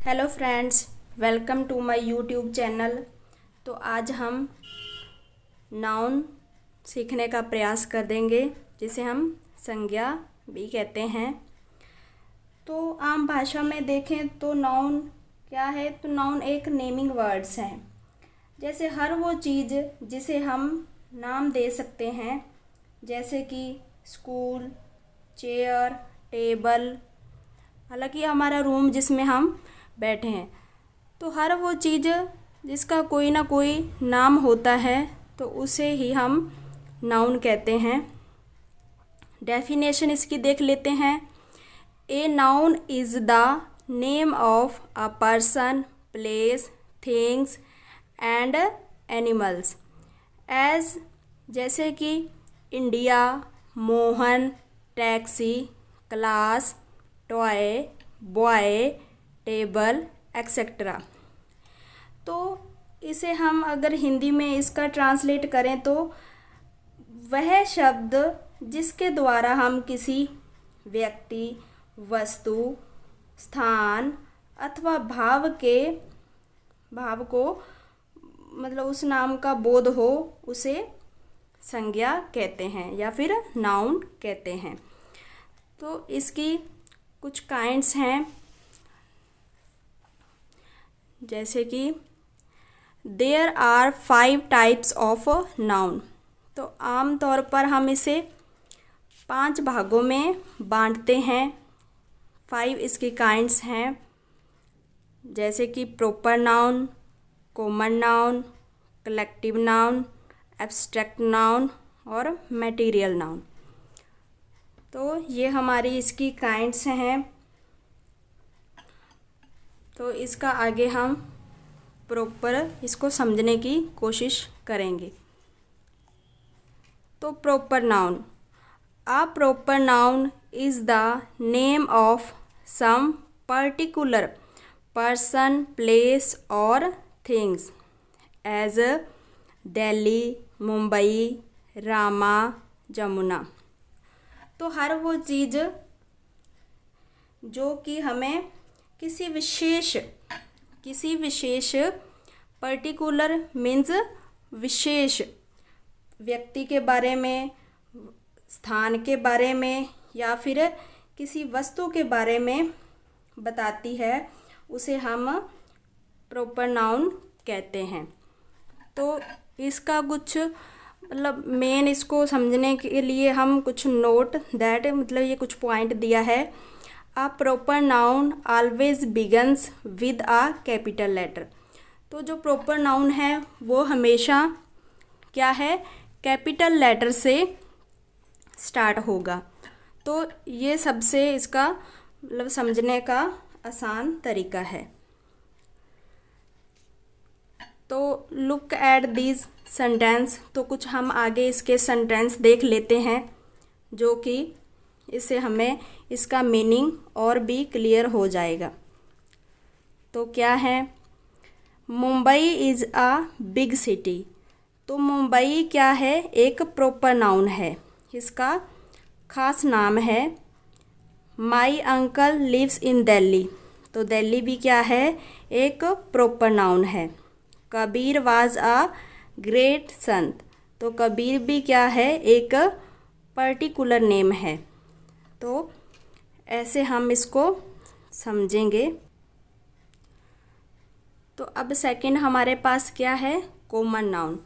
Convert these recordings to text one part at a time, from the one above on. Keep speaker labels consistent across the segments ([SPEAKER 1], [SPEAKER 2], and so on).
[SPEAKER 1] Hello friends, welcome to my YouTube channel. तो आज हम नाउन सीखने का प्रयास कर देंगे, जिसे हम संज्ञा भी कहते हैं। तो आम भाषा में देखें तो नाउन क्या है? तो नाउन एक नेमिंग वर्ड्स हैं। जैसे हर वो चीज़ जिसे हम नाम दे सकते हैं, जैसे कि स्कूल, चेयर, टेबल, हालांकि हमारा रूम जिसमें हम बैठे हैं। तो हर वो चीज़ जिसका कोई ना कोई नाम होता है तो उसे ही हम नाउन कहते हैं। डेफिनेशन इसकी देख लेते हैं। A noun is the name of a person, place, things and animals. As जैसे कि India, Mohan, taxi, class, toy, boy, table etcetera. तो इसे हम अगर हिंदी में इसका ट्रांसलेट करें तो वह शब्द जिसके द्वारा हम किसी व्यक्ति, वस्तु, स्थान अथवा भाव को मतलब उस नाम का बोध हो, उसे संज्ञा कहते हैं या फिर नाउन कहते हैं। तो इसकी कुछ काइंड्स हैं, जैसे कि there are 5 types of noun. तो आम तौर पर हम इसे 5 भागों में बांटते हैं। 5 इसकी काइंड्स हैं, जैसे कि proper noun, common noun, collective noun, abstract noun और मटेरियल नाउन। तो ये हमारी इसकी काइंड्स हैं। तो इसका आगे हम प्रॉपर इसको समझने की कोशिश करेंगे। तो proper noun, a proper noun is the name of some particular person, place और थिंग्स एज दिल्ली, मुंबई, रामा, जमुना। तो हर वो चीज़ जो कि हमें किसी विशेष पर्टिकुलर मीन्स विशेष व्यक्ति के बारे में, स्थान के बारे में या फिर किसी वस्तु के बारे में बताती है, उसे हम प्रॉपर नाउन कहते हैं। तो इसका कुछ मतलब मेन इसको समझने के लिए हम कुछ नोट दैट मतलब ये कुछ पॉइंट दिया है। A proper noun always begins with a capital letter। तो जो प्रॉपर नाउन है वो हमेशा क्या है? कैपिटल लेटर से स्टार्ट होगा। तो ये सबसे इसका मतलब समझने का आसान तरीका है। तो लुक एट दिस सेंटेंस। तो कुछ हम आगे इसके सेंटेंस देख लेते हैं, जो कि इससे हमें इसका मीनिंग और भी क्लियर हो जाएगा। तो क्या है? Mumbai is a big city. तो मुंबई क्या है? एक प्रॉपर नाउन है, इसका खास नाम है। My uncle lives in Delhi. तो दिल्ली भी क्या है? एक प्रॉपर नाउन है। कबीर वाज अ ग्रेट संत। तो कबीर भी क्या है? एक पर्टिकुलर नेम है। तो ऐसे हम इसको समझेंगे। तो अब सेकंड हमारे पास क्या है? Common noun.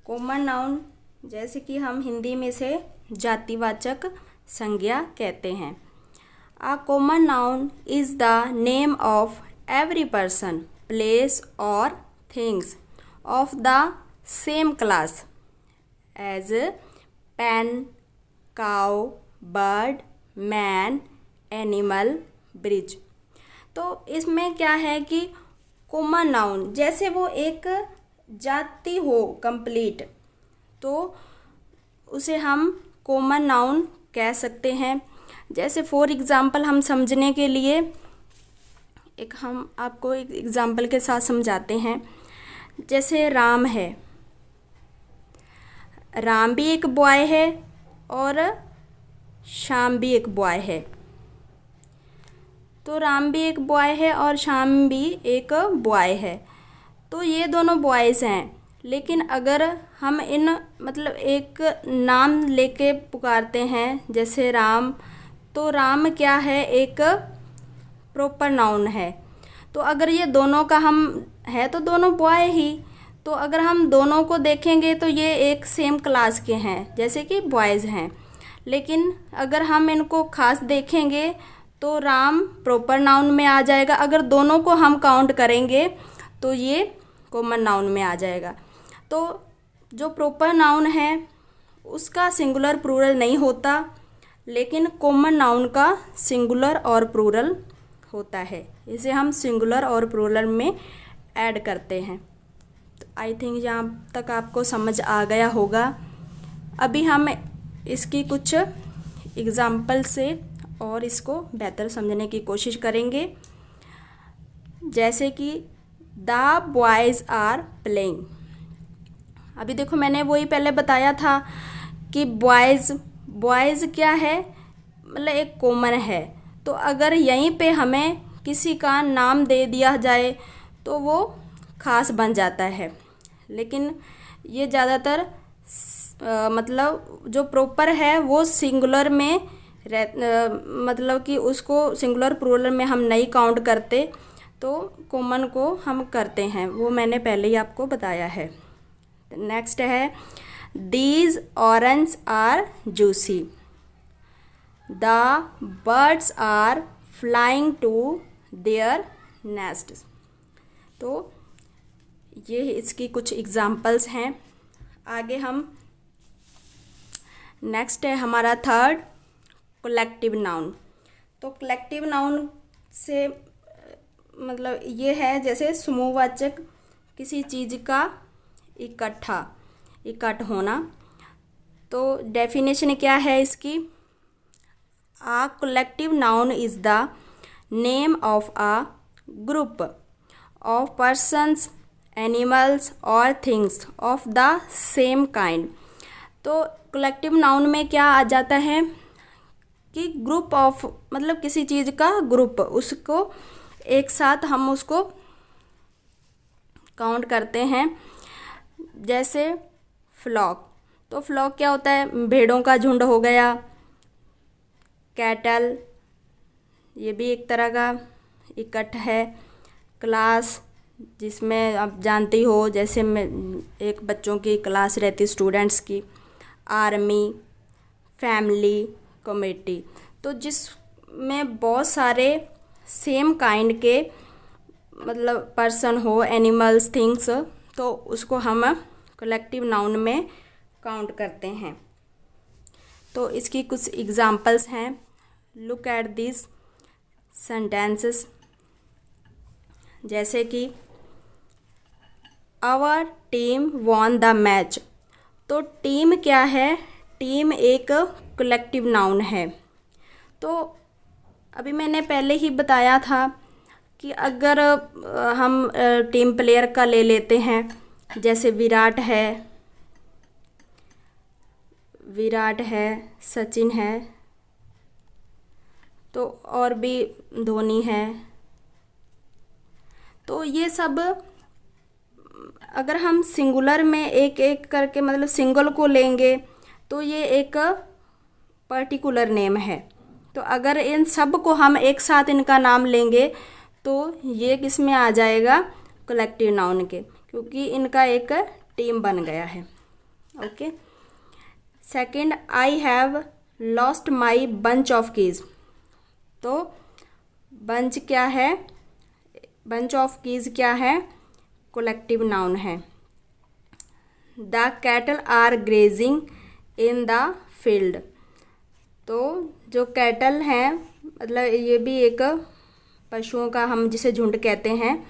[SPEAKER 1] कॉमन नाउन जैसे कि हम हिंदी में से जातिवाचक संज्ञा कहते हैं। A common noun is the name of every person, place और things of the same class as pen, cow, bird, man, animal, bridge. तो इसमें क्या है कि कॉमन नाउन जैसे वो एक जाति हो कंप्लीट, तो उसे हम कॉमन नाउन कह सकते हैं। जैसे फॉर एग्ज़ाम्पल हम समझने के लिए हम आपको एक एग्ज़ाम्पल के साथ समझाते हैं। जैसे राम है, राम भी एक बॉय है और श्याम भी एक बॉय है। तो राम भी एक बॉय है और श्याम भी एक बॉय है, तो ये दोनों बॉयज़ हैं। लेकिन अगर हम इन मतलब एक नाम लेके पुकारते हैं जैसे राम, तो राम क्या है, एक प्रॉपर नाउन है। तो अगर ये दोनों का हम है तो दोनों बॉय ही, तो अगर हम दोनों को देखेंगे तो ये एक सेम क्लास के हैं, जैसे कि बॉयज़ हैं। लेकिन अगर हम इनको खास देखेंगे तो राम प्रॉपर नाउन में आ जाएगा, अगर दोनों को हम काउंट करेंगे तो ये कॉमन नाउन में आ जाएगा। तो जो प्रॉपर नाउन है उसका सिंगुलर प्लूरल नहीं होता, लेकिन कॉमन नाउन का सिंगुलर और प्लूरल होता है, इसे हम सिंगुलर और प्लूरल में ऐड करते हैं। तो आई थिंक यहाँ तक आपको समझ आ गया होगा। अभी हम इसकी कुछ एग्जाम्पल से और इसको बेहतर समझने की कोशिश करेंगे, जैसे कि द बॉयज़ आर प्लेइंग। अभी देखो मैंने वही पहले बताया था कि बॉयज़ क्या है, मतलब एक कॉमन है। तो अगर यहीं पे हमें किसी का नाम दे दिया जाए तो वो खास बन जाता है, लेकिन ये ज़्यादातर मतलब जो प्रॉपर है वो सिंगुलर में मतलब कि उसको सिंगुलर प्लूरल में हम नहीं काउंट करते, तो कॉमन को हम करते हैं, वो मैंने पहले ही आपको बताया है। नेक्स्ट है these orange are juicy, the birds are flying to their nest. तो ये इसकी कुछ एग्जाम्पल्स हैं। आगे हम नेक्स्ट है हमारा थर्ड कलेक्टिव नाउन। तो कलेक्टिव नाउन से मतलब ये है जैसे समूहवाचक किसी चीज़ का इकट्ठ होना। तो डेफिनेशन क्या है इसकी, a collective noun is the name of a group of persons, animals और things of the same kind. तो कलेक्टिव नाउन में क्या आ जाता है कि ग्रुप ऑफ मतलब किसी चीज़ का ग्रुप, उसको एक साथ हम उसको काउंट करते हैं। जैसे फ्लॉक, तो फ्लॉक क्या होता है, भेड़ों का झुंड हो गया। कैटल, ये भी एक तरह का इकट्ठ है। क्लास, जिसमें आप जानती हो जैसे में एक बच्चों की क्लास रहती स्टूडेंट्स की। आर्मी, फैमिली, कमेटी, तो जिसमें बहुत सारे सेम काइंड के मतलब पर्सन हो, एनिमल्स, थिंग्स, तो उसको हम कलेक्टिव नाउन में काउंट करते हैं। तो इसकी कुछ एग्जाम्पल्स हैं, लुक एट दिस सेंटेंसेस। जैसे कि our team won the match. तो टीम क्या है, टीम एक कलेक्टिव नाउन है। तो अभी मैंने पहले ही बताया था कि अगर हम टीम प्लेयर का ले लेते हैं, जैसे विराट है, सचिन है, तो और भी धोनी है। तो ये सब अगर हम सिंगुलर में एक एक करके मतलब सिंगल को लेंगे तो ये एक पर्टिकुलर नेम है। तो अगर इन सब को हम एक साथ इनका नाम लेंगे तो ये किस में आ जाएगा, कलेक्टिव नाउन के, क्योंकि इनका एक टीम बन गया है। Okay. Second, I have lost my bunch of keys. तो बंच क्या है, बंच ऑफ कीज़ क्या है, कलेक्टिव नाउन है। The cattle are grazing in the field. तो जो कैटल हैं मतलब ये भी एक पशुओं का हम जिसे झुंड कहते हैं,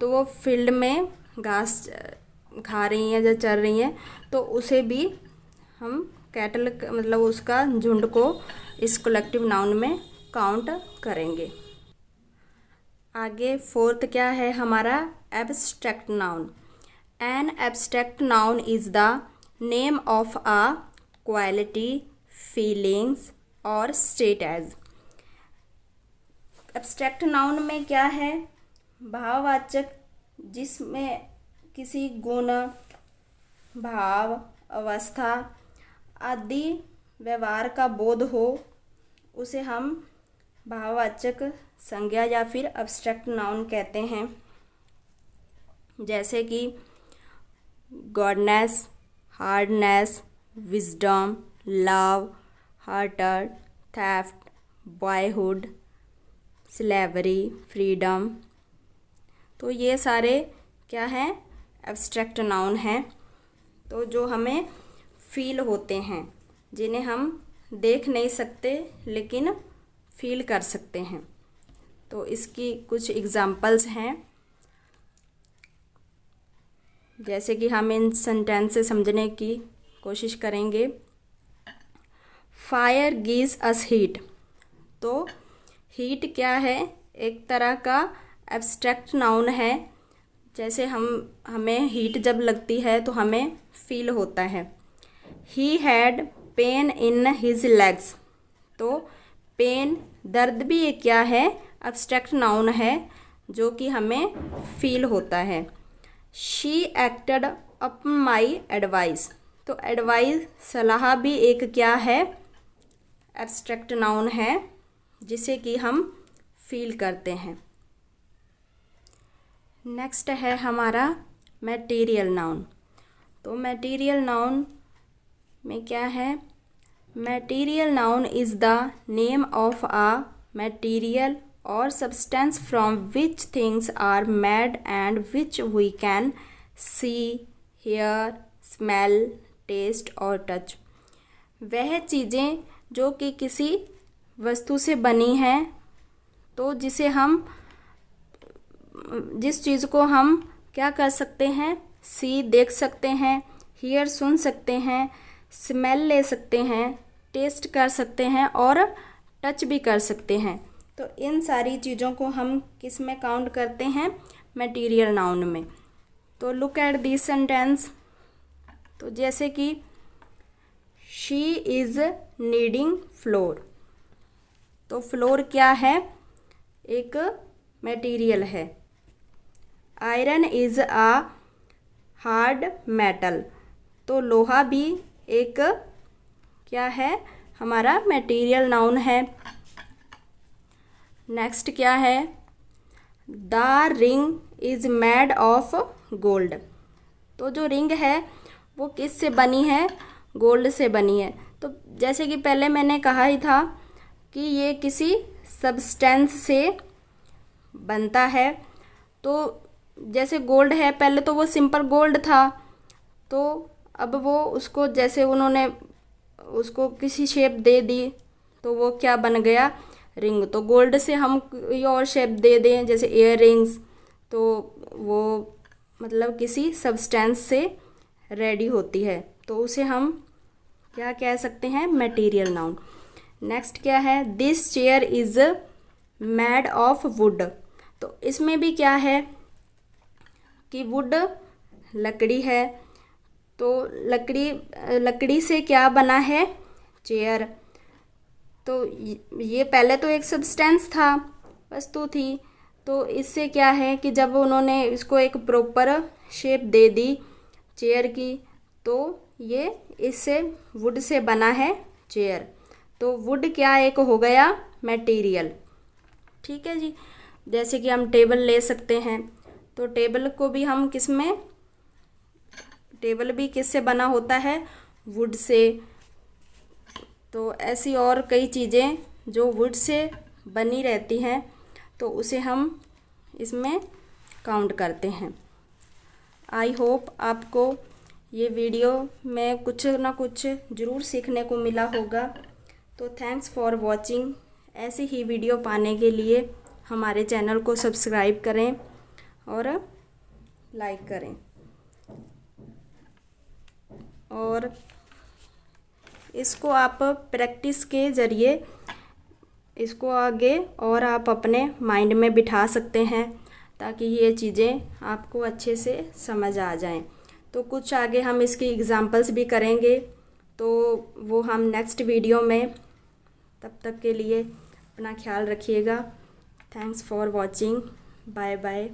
[SPEAKER 1] तो वो फील्ड में घास खा रही हैं या चर रही हैं, तो उसे भी हम कैटल मतलब उसका झुंड को इस कलेक्टिव नाउन में काउंट करेंगे। आगे फोर्थ क्या है हमारा, abstract noun. An abstract noun is the name of a quality, feelings और स्टेट एज। एब्स्ट्रैक्ट नाउन में क्या है, भाववाचक जिसमें किसी गुण, भाव, अवस्था आदि व्यवहार का बोध हो उसे हम भाववाचक संज्ञा या फिर एब्स्ट्रैक्ट नाउन कहते हैं। जैसे कि गॉडनेस, हार्डनेस, विजडम, लव, हार्टर, थेफ्ट, बॉयहुड, स्लेवरी, फ्रीडम। तो ये सारे क्या हैं, एब्स्ट्रैक्ट नाउन हैं। तो जो हमें फील होते हैं, जिन्हें हम देख नहीं सकते लेकिन फील कर सकते हैं। तो इसकी कुछ एग्जाम्पल्स हैं, जैसे कि हम इन सेंटेंस से समझने की कोशिश करेंगे। Fire gives us heat. तो हीट क्या है, एक तरह का एब्स्ट्रैक्ट नाउन है। जैसे हमें हीट जब लगती है तो हमें फील होता है। He had pain in his legs. तो पेन, दर्द भी एक क्या है, एब्स्ट्रैक्ट नाउन है जो कि हमें फील होता है। She acted upon my advice. तो एडवाइस, सलाह भी एक क्या है, एब्स्ट्रैक्ट नाउन है जिसे कि हम फील करते हैं। नेक्स्ट है हमारा मटेरियल नाउन। तो मटेरियल नाउन में क्या है, material noun is the name of a material और substance from which things are made and which we can see, hear, smell, taste और टच। वह चीज़ें जो कि किसी वस्तु से बनी हैं, तो जिस चीज़ को हम क्या कर सकते हैं, सी देख सकते हैं, हियर सुन सकते हैं, स्मेल ले सकते हैं, टेस्ट कर सकते हैं और टच भी कर सकते हैं। तो इन सारी चीज़ों को हम किस में काउंट करते हैं, मटेरियल नाउन में। तो लुक एट दिस सेंटेंस। तो जैसे कि शी इज़ नीडिंग फ्लोर। तो फ्लोर क्या है, एक मटेरियल है। Iron is a hard metal. तो लोहा भी एक क्या है, हमारा मटेरियल नाउन है। नेक्स्ट क्या है, the ring is made of gold. तो जो रिंग है वो किस से बनी है, गोल्ड से बनी है। तो जैसे कि पहले मैंने कहा ही था कि ये किसी सब्सटेंस से बनता है। तो जैसे गोल्ड है, पहले तो वो सिंपल गोल्ड था, तो अब वो उसको जैसे उन्होंने उसको किसी शेप दे दी तो वो क्या बन गया, रिंग। तो गोल्ड से हम कोई और शेप दे दें जैसे ईयर रिंग्स, तो वो मतलब किसी सब्सटेंस से रेडी होती है, तो उसे हम क्या कह सकते हैं, मटेरियल नाउन। नेक्स्ट क्या है, this chair is made of would. तो इसमें भी क्या है कि वुड लकड़ी है, तो लकड़ी से क्या बना है, चेयर। तो ये पहले तो एक सब्सटेंस था, वस्तु थी। तो इससे क्या है कि जब उन्होंने इसको एक प्रॉपर शेप दे दी चेयर की, तो ये इससे वुड से बना है चेयर। तो वुड क्या एक हो गया, मटेरियल। ठीक है जी। जैसे कि हम टेबल ले सकते हैं, तो टेबल को भी हम किस में, टेबल भी किससे बना होता है, वुड से। तो ऐसी और कई चीज़ें जो वुड से बनी रहती हैं, तो उसे हम इसमें काउंट करते हैं। आई होप आपको ये वीडियो में कुछ ना कुछ ज़रूर सीखने को मिला होगा। तो थैंक्स फॉर वॉचिंग। ऐसी ही वीडियो पाने के लिए हमारे चैनल को सब्सक्राइब करें और लाइक करें, और इसको आप प्रैक्टिस के ज़रिए इसको आगे और आप अपने माइंड में बिठा सकते हैं, ताकि ये चीज़ें आपको अच्छे से समझ आ जाएं। तो कुछ आगे हम इसकी एग्जांपल्स भी करेंगे, तो वो हम नेक्स्ट वीडियो में। तब तक के लिए अपना ख्याल रखिएगा। Thanks for watching. Bye bye.